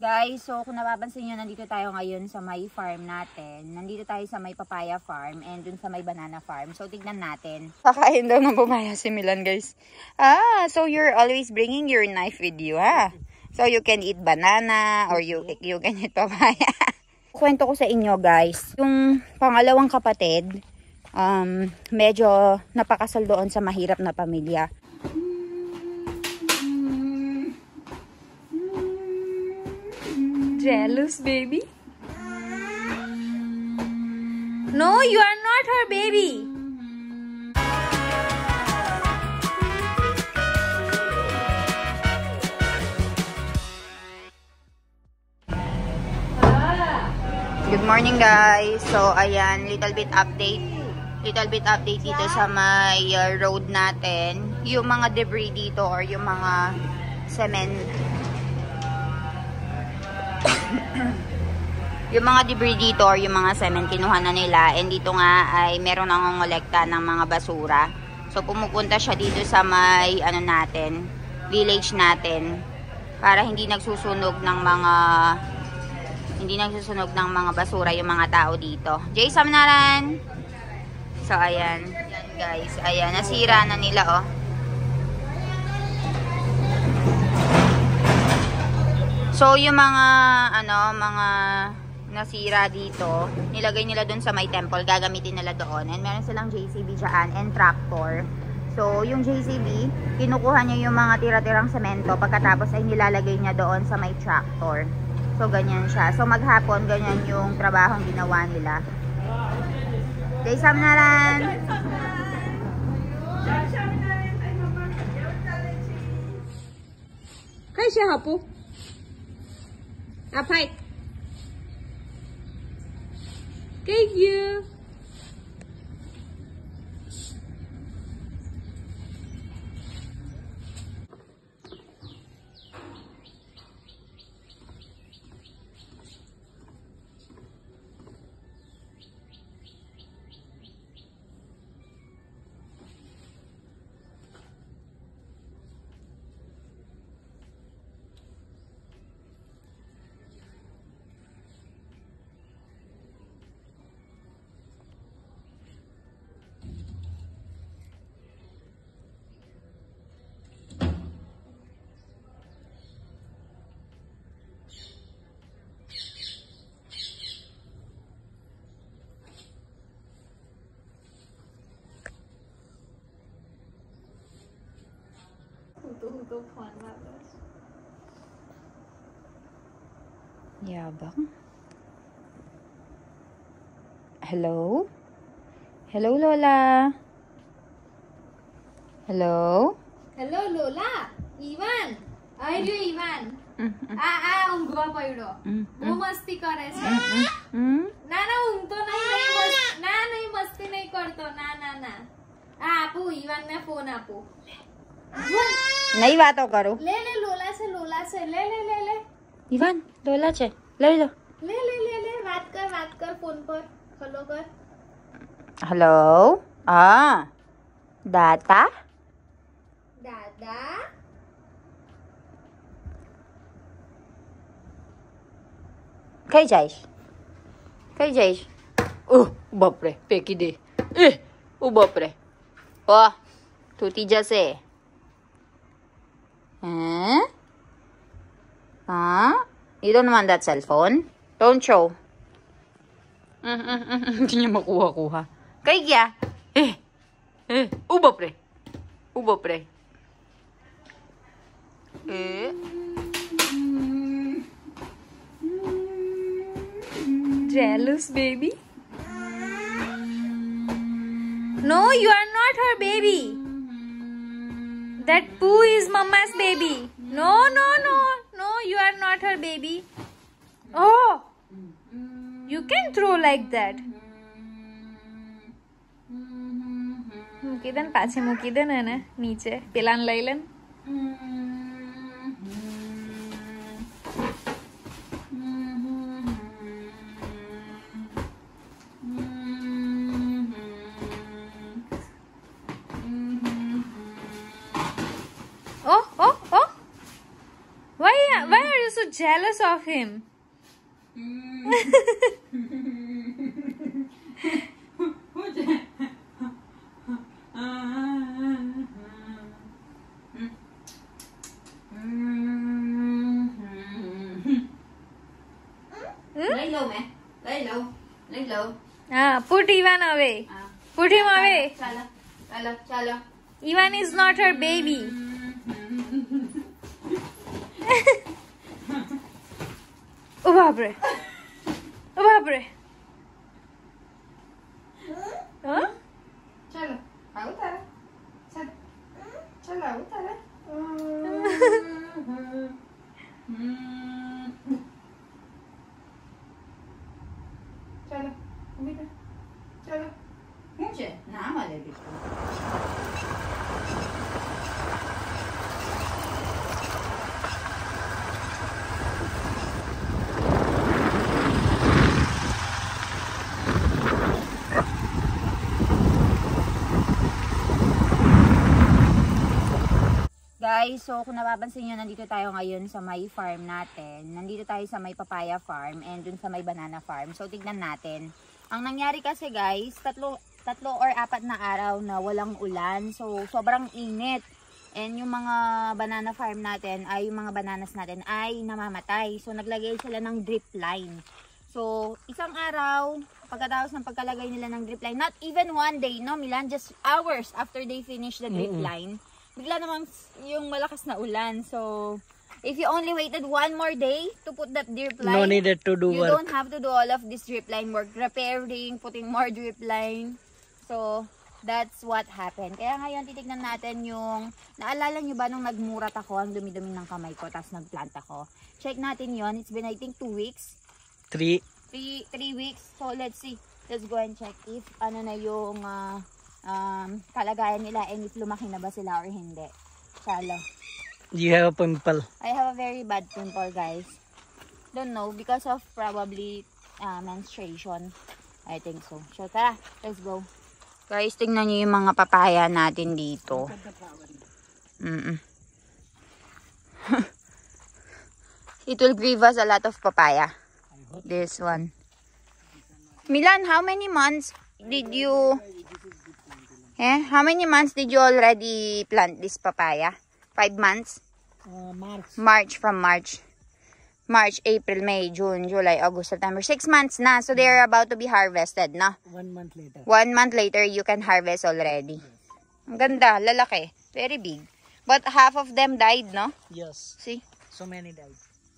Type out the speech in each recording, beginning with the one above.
Guys, so kung napapansin nyo, nandito tayo ngayon sa may farm natin. Nandito tayo sa may papaya farm and dun sa may banana farm. So, tignan natin. Kakain daw ng papaya si Milan, guys. So you're always bringing your knife with you, ha? So you can eat banana or you can eat papaya. Kwento ko sa inyo, guys. Yung pangalawang kapatid, medyo napakasal doon sa mahirap na pamilya. Jealous, baby? No, you are not her baby. Good morning, guys. So, ayan, little bit update dito sa may road natin. Yung mga debris dito or yung mga cement yung mga debris dito or yung mga cement kinuha na nila, and dito nga ay meron nangongolekta ng mga basura. So pumupunta siya dito sa may natin, village natin, para hindi nagsusunog ng mga basura yung mga tao dito. Jay Samnaran. So ayan, guys, ayan, nasira na nila, oh. So, yung mga nasira dito, nilagay nila doon sa may temple, gagamitin nila doon. And meron silang JCB dyan and tractor. So, yung JCB, kinukuha niya yung mga tira-tirang semento, pagkatapos ay nilalagay niya doon sa may tractor. So, ganyan siya. So, maghapon, ganyan yung trabahong ginawa nila. Jay Samnaran! Kaya siya hapo? Apay. Thank you. Yabang. Hello? Hello, Lola? Hello? Hello, Lola? Ivan? Are you Ivan? ઊંઘવા પડ્યો બહુ મસ્તી કરે છે ના ના ઊંઘતો નહીં ના નહીં મસ્તી નહીં કરતો ના ના ના આપું ઈવાન ને ફોન આપું નહીં વાતો કરું લે લે લોલા છે લે લે લે લે ઈવાન લોલા છે લઈ લો લે લે લે લે વાત કર ફોન પર હલો કર હેલો દાતા દાદા કઈ જઈશ બાપરે ફેંકી દે બાપરે તૂટી જશે You don't want that cell phone? Don't show. Hindi niya makuha-kuha. Kay kya? Bapré. Jealous, baby? No, you are not her baby. That Pooh is Mama's baby. No, you are not her baby. Oh, you can throw like that. મૂકી દે ને પાછી મૂકી દે ને એને નીચે પેલાને લઈ લે ને jealous of him. Lay low, man. Lay low. Lay low. Put Ivan away. Put him away. Chalo. Chalo. Chalo. Ivan is not her baby. Oh, babre. Oh, babre. Huh? Chalo. Utara. Chalo. Chalo. Utara. Chalo. Umita. Chalo. Muche. Naam ale bicho. Guys, so kung napapansin nyo, nandito tayo ngayon sa may farm natin. Nandito tayo sa may papaya farm and dun sa may banana farm. So, tignan natin. Ang nangyari kasi guys, tatlo or apat na araw na walang ulan. So, sobrang init. And yung mga banana farm natin, ay yung mga bananas natin ay namamatay. So, naglagay sila ng drip line. So, isang araw, pagkatapos ng pagkalagay nila ng drip line, not even one day, no Milan, just hours after they finish the drip line, bigla namang yung malakas na ulan. So, if you only waited one more day to put that drip line, no needed to do you work. don't have to do all of this drip line work, repairing, putting more drip line. So, that's what happened. Kaya ngayon, titignan natin yung, naalala nyo ba nung nagmurat ako, ang dumi-dumi ng kamay ko, tapos nagplant ako. Check natin yon. It's been, I think, 2 weeks. 3 weeks. So, let's see. Let's go and check if, ano na yung, kalagayan nila and if lumaki na ba sila or hindi. Chalo. You have a pimple. I have a very bad pimple, guys. Don't know, because of probably menstruation. I think so. So, tara, let's go. Guys, tingnan nyo yung mga papaya natin dito. It will give us a lot of papaya. This one. Milan, how many months did you... How many months did you already plant this papaya? 5 months? March. From March. March, April, May, June, July, August, September. 6 months na. So they are about to be harvested, no? 1 month later. 1 month later, you can harvest already. Ang ganda, lalaki. Very big. But half of them died, no? Yes. See? So many died.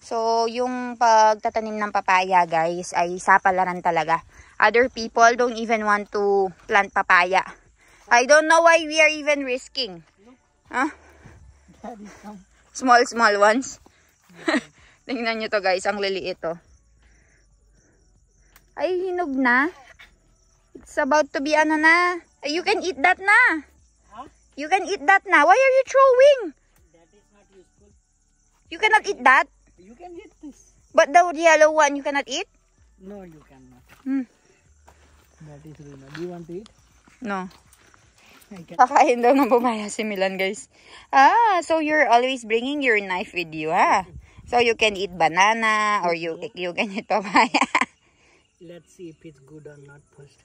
So, yung pagtatanim ng papaya, guys, ay sapalaran talaga. Other people don't even want to plant papaya. I don't know why we are even risking. Huh? Small ones. Tingnan nyo to, guys. Ang liliit to. Ay, hinog na. It's about to be ano na. You can eat that na. Huh? You can eat that na. Why are you throwing? That is not useful. You cannot eat that? You can eat this. But the yellow one, you cannot eat? No, you cannot. That is really not. Do you want to eat? No. I can. Kakain daw ng bumaya si Milan, guys. So you're always bringing your knife with you, ha? So you can eat banana or you can eat papaya. Let's see if it's good or not first.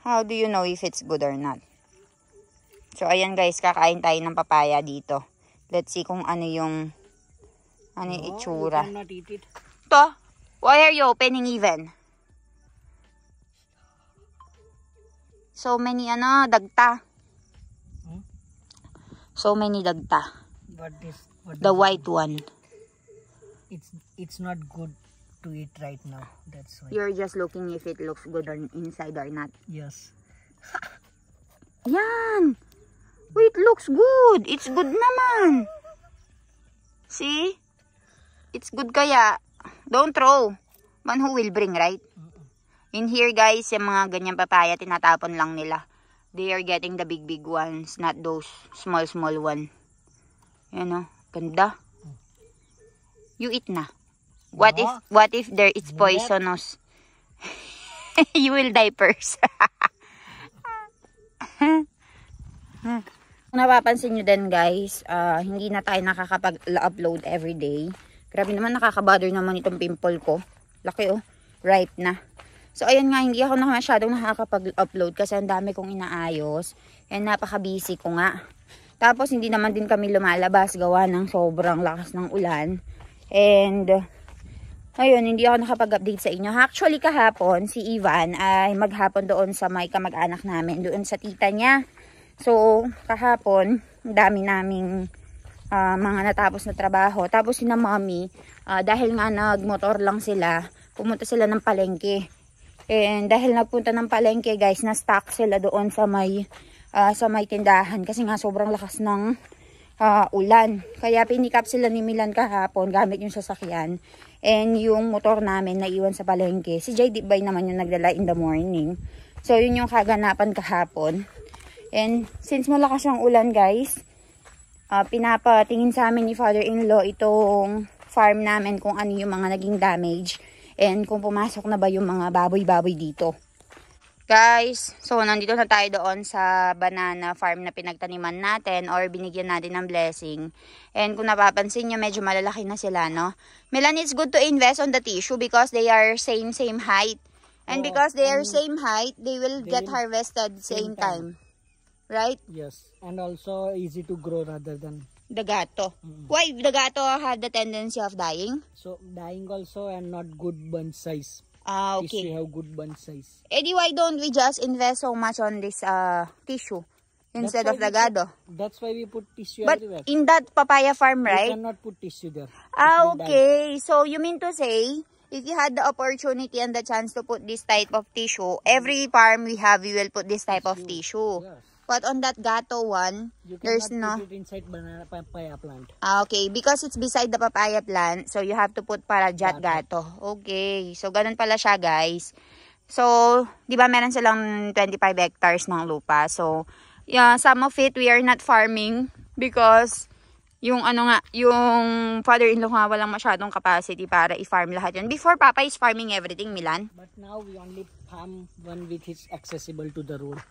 How do you know if it's good or not? So ayan, guys, kakain tayo ng papaya dito. Let's see kung ano yung itsura. You cannot eat it. To, why are you opening even? So many dagta. So many dagta. What The white one. It's not good to eat right now. That's why. You're just looking if it looks good or inside or not. Yes. Yan. Wait, looks good. It's good naman. See? It's good kaya. Don't throw. Man who will bring, right? In here, guys, yung mga ganyang papaya, tinatapon lang nila. They are getting the big ones, not those small one. Yan o. Ganda. You eat na. What if there it's poisonous? You will die first. Kung napapansin nyo din, guys, hindi na tayo nakakapag-upload everyday. Grabe naman, nakaka-bother naman itong pimple ko. Laki oh, ripe na. So ayun nga, hindi ako masyadong nakakapag-upload kasi ang dami kong inaayos. And napaka-busy ko nga. Tapos hindi naman din kami lumalabas gawa ng sobrang lakas ng ulan. And ayun, hindi ako nakapag-update sa inyo. Actually kahapon, si Ivan ay maghapon doon sa may kamag-anak namin, doon sa tita niya. So kahapon, dami naming mga natapos na trabaho. Tapos si na mommy, dahil nga nagmotor lang sila, pumunta sila ng palengke. And dahil nagpunta ng palengke guys, na-stuck sila doon sa may tindahan. Kasi nga sobrang lakas ng ulan. Kaya pinikap sila ni Milan kahapon gamit yung sasakyan. And yung motor namin naiwan sa palengke. Si JD Bay naman yung nagdala in the morning. So yun yung kaganapan kahapon. And since malakas ang ulan guys, pinapatingin sa amin ni father-in-law itong farm namin kung ano yung mga naging damage and kung pumasok na ba yung mga baboy-baboy dito. Guys, so nandito na tayo doon sa banana farm na pinagtaniman natin or binigyan natin ng blessing. And kung napapansin nyo, medyo malalaki na sila, no? Milan, it's good to invest on the tissue because they are same height. And because they are same height, they will get harvested same time. Right? Yes, and also easy to grow rather than the gato. Why the gato have the tendency of dying? So dying also and not good bunch size. Okay. Tissue have good bunch size. Eddie, why don't we just invest so much on this tissue instead of the gado? That's why we put tissue But everywhere. in that papaya farm, right? You cannot put tissue there. Okay. So you mean to say, if you had the opportunity and the chance to put this type of tissue, every farm we will put this type of tissue. Yes. But on that gato one, there's no. Put it inside banana papaya plant. Okay, because it's beside the papaya plant, so you have to put parajat gato. Okay, so ganun pala siya guys. So, di ba meron silang 25 hectares ng lupa. So, yeah, some of it we are not farming because yung yung father-in-law nga walang masyadong capacity para i-farm lahat yun. Before, Papa is farming everything, Milan. But now we only farm one which is accessible to the road.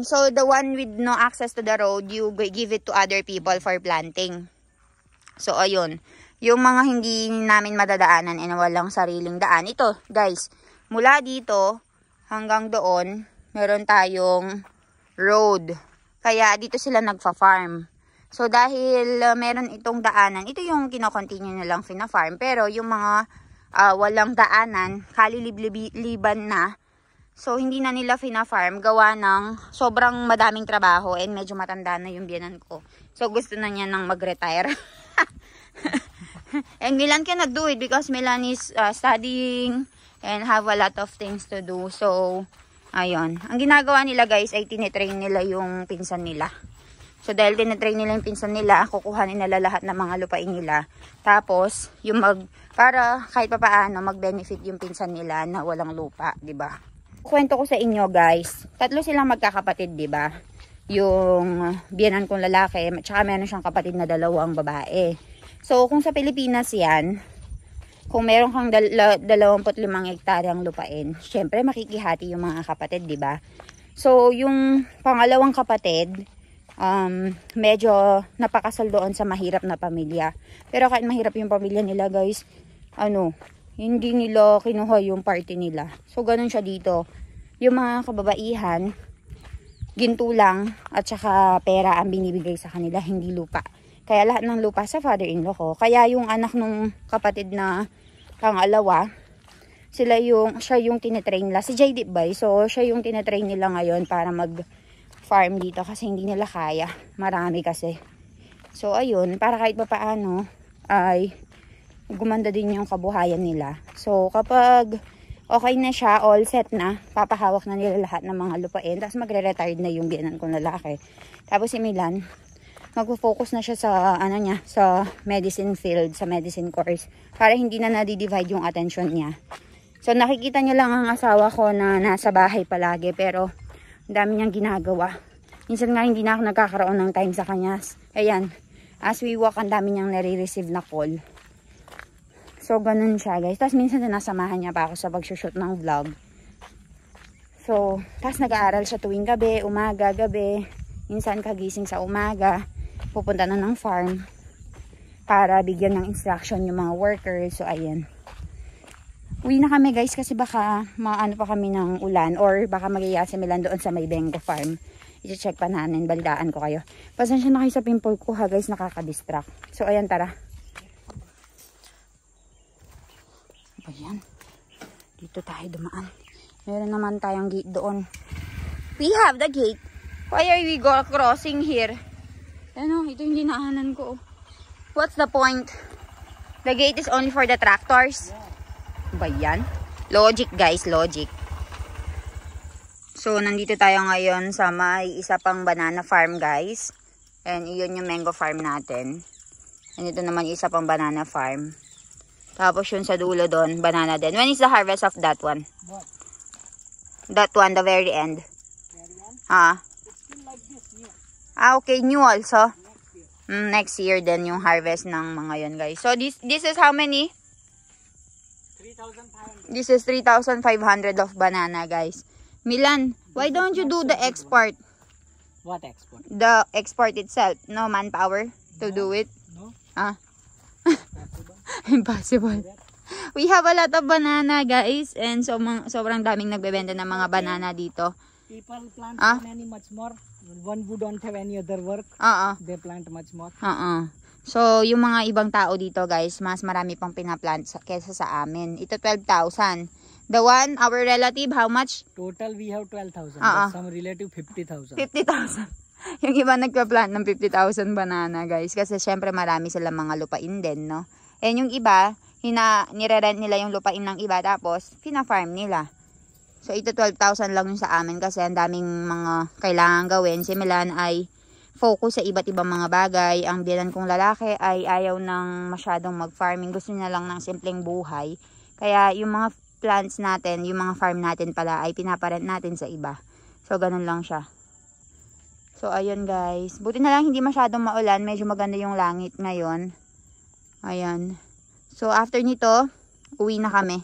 So the one with no access to the road, you give it to other people for planting. So ayun, yung mga hindi namin madadaanan and walang sariling daan. Ito guys, mula dito hanggang doon, meron tayong road. Kaya dito sila nagfa-farm. So dahil meron itong daanan, ito yung kino-continue nilang fina-farm. Pero yung mga walang daanan, kalilib-liban na. So, hindi na nila fina-farm gawa ng sobrang madaming trabaho and medyo matanda na yung biyanan ko. So, gusto na niya nang mag-retire. And Milan cannot do it because Milan is studying and have a lot of things to do. So, ayun. Ang ginagawa nila guys ay tinitrain nila yung pinsan nila. So, dahil tinitrain nila yung pinsan nila, kukuhanin nila lahat ng mga lupain nila. Tapos, yung para kahit pa paano mag-benefit yung pinsan nila na walang lupa, di ba? Kwento ko sa inyo guys, 3 silang magkakapatid, di ba? Yung biyanan kong lalaki, at saka meron siyang kapatid na 2 babae. So kung sa Pilipinas yan, kung meron kang 25 hektaryang lupain, syempre makikihati yung mga kapatid, di ba? So yung pangalawang kapatid, medyo napakasal doon sa mahirap na pamilya. Pero kahit mahirap yung pamilya nila guys, hindi nila kinuha yung party nila. So, ganun siya dito. Yung mga kababaihan, ginto lang at saka pera ang binibigay sa kanila, hindi lupa. Kaya lahat ng lupa sa father-in-law ko. Kaya yung anak nung kapatid na pangalawa, siya yung tinitrain nila. Si JD Bay, so siya yung tinitrain nila ngayon para mag-farm dito kasi hindi nila kaya. Marami kasi. So, ayun, para kahit pa paano ay gumanda din yung kabuhayan nila. So, kapag okay na siya, all set na, papahawak na nila lahat ng mga lupain. Tapos magre-retired na yung biyanan kong lalaki. Tapos si Milan, mag-focus na siya sa, sa medicine field, sa medicine course. Para hindi na nadi-divide yung attention niya. So, nakikita niyo lang ang asawa ko na nasa bahay palagi. Pero, ang dami niyang ginagawa. Minsan nga, hindi na ako nagkakaroon ng time sa kanya. Ayan, as we walk, ang dami niyang nare-receive na call. So, ganun siya guys. Tapos minsan nasamahan niya pa ako sa pag-shoot ng vlog. So, tapos nag-aaral siya tuwing gabi, umaga, gabi. Minsan kagising sa umaga. Pupunta na ng farm. para bigyan ng instruction yung mga workers. So, ayan. Uwi na kami guys kasi baka maano pa kami ng ulan or baka mag-iya si Milan doon sa may Bengo Farm. I-check pa namin, balitaan ko kayo. Pasensya na kayo sa pimple ko ha guys, nakaka-distract. So, ayan, tara. Ayan. Dito tayo dumaan. Meron naman tayong gate doon. We have the gate. Why are we crossing here? Ano, ito yung dinaanan ko. What's the point? The gate is only for the tractors. Ba yan? Logic guys, logic. So, nandito tayo ngayon sa may isa pang banana farm guys. And iyon yung mango farm natin. And ito naman yung isa pang banana farm. Tapos yun sa dulo doon, banana din. When is the harvest of that one? What? That one, the very end. Very end? It's still like this, new. Okay, new also. Next year. Next year din yung harvest ng mga yun guys. So this is how many? 3,500. This is 3,500 of banana guys. Milan, why don't you do the export? What export? The export itself. No manpower to do it? No. Impossible. We have a lot of banana guys. And so, sobrang daming nagbebenta ng mga banana dito. People plant many much more. One who don't have any other work, they plant much more. So, yung mga ibang tao dito guys, mas marami pang pinaplant kesa sa amin. Ito 12,000. The one, our relative, how much? Total we have 12,000. But some relative 50,000. 50,000. Yung iba nagpa-plant ng 50,000 banana guys. Kasi syempre marami silang mga lupain din, no? And yung iba, nire-rent nila yung lupain ng iba tapos fina-farm nila. So ito 12,000 lang yung sa amin kasi ang daming mga kailangan gawin. Si Milan ay focus sa iba't ibang mga bagay. Ang biyanan kong lalaki ay ayaw ng masyadong mag-farming. Gusto niya lang ng simpleng buhay. Kaya yung mga plants natin, yung mga farm natin pala ay pinaparent natin sa iba. So ganun lang siya. So, ayun guys. Buti na lang hindi masyadong maulan. Medyo maganda yung langit ngayon. Ayan. So, after nito, uwi na kami.